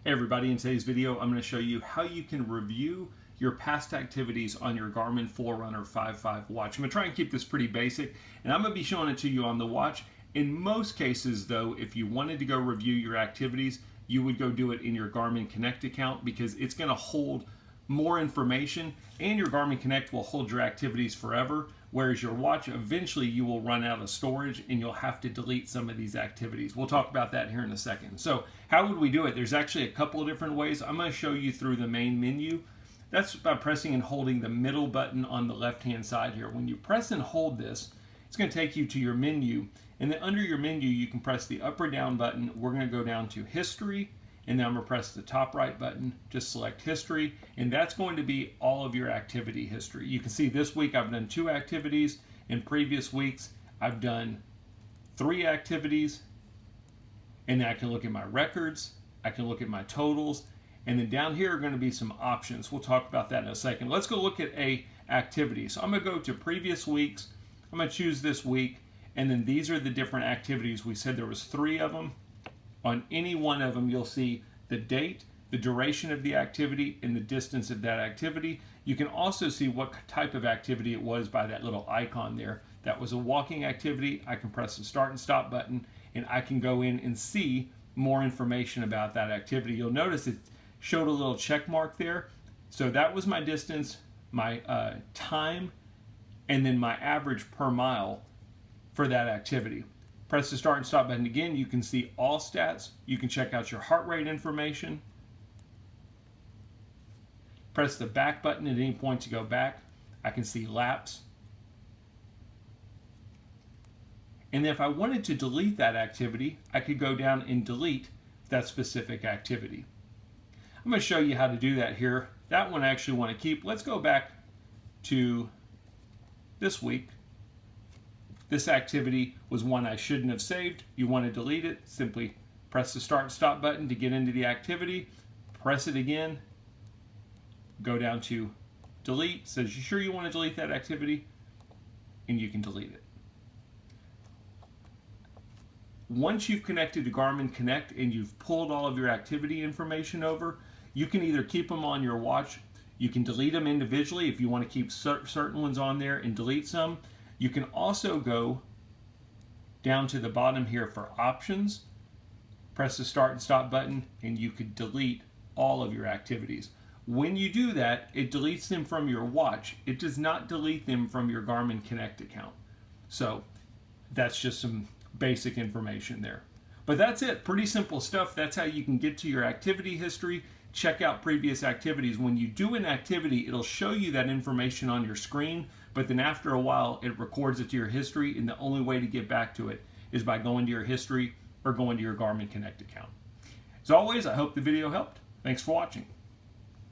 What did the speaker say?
Hey everybody, in today's video I'm going to show you how you can review your past activities on your Garmin Forerunner 5.5 watch. I'm going to try and keep this pretty basic, and I'm going to be showing it to you on the watch. In most cases though, if you wanted to go review your activities, you would go do it in your Garmin Connect account because it's going to hold more information, and your Garmin Connect will hold your activities forever, whereas your watch, eventually you will run out of storage and you'll have to delete some of these activities. We'll talk about that here in a second. So how would we do it? There's actually a couple of different ways. I'm going to show you through the main menu. That's by pressing and holding the middle button on the left hand side here. When you press and hold this, it's going to take you to your menu, and then under your menu you can press the up or down button. We're going to go down to history, and then I'm going to press the top right button, just select history, and that's going to be all of your activity history. You can see this week I've done 2 activities. In previous weeks I've done 3 activities, and then I can look at my records, I can look at my totals, and then down here are going to be some options. We'll talk about that in a second. Let's go look at a activity. So I'm going to go to previous weeks, I'm going to choose this week, and then these are the different activities. We said there was 3 of them. On any one of them, you'll see the date, the duration of the activity, and the distance of that activity. You can also see what type of activity it was by that little icon there. That was a walking activity. I can press the start and stop button, and I can go in and see more information about that activity. You'll notice it showed a little check mark there. So that was my distance, my time, and then my average per mile for that activity. Press the start and stop button again. You can see all stats. You can check out your heart rate information. Press the back button at any point to go back. I can see laps. And then if I wanted to delete that activity, I could go down and delete that specific activity. I'm going to show you how to do that here. That one I actually want to keep. Let's go back to this week. This activity was one I shouldn't have saved. You want to delete it, simply press the start and stop button to get into the activity, press it again, go down to delete, says you sure you want to delete that activity, and you can delete it. Once you've connected to Garmin Connect and you've pulled all of your activity information over, you can either keep them on your watch, you can delete them individually if you want to keep certain ones on there and delete some. You can also go down to the bottom here for options, press the start and stop button, and you could delete all of your activities. When you do that, it deletes them from your watch. It does not delete them from your Garmin Connect account. So that's just some basic information there. But that's it, pretty simple stuff. That's how you can get to your activity history, check out previous activities. When you do an activity, it'll show you that information on your screen, but then after a while it records it to your history, and the only way to get back to it is by going to your history or going to your Garmin Connect account. As always, I hope the video helped. Thanks for watching.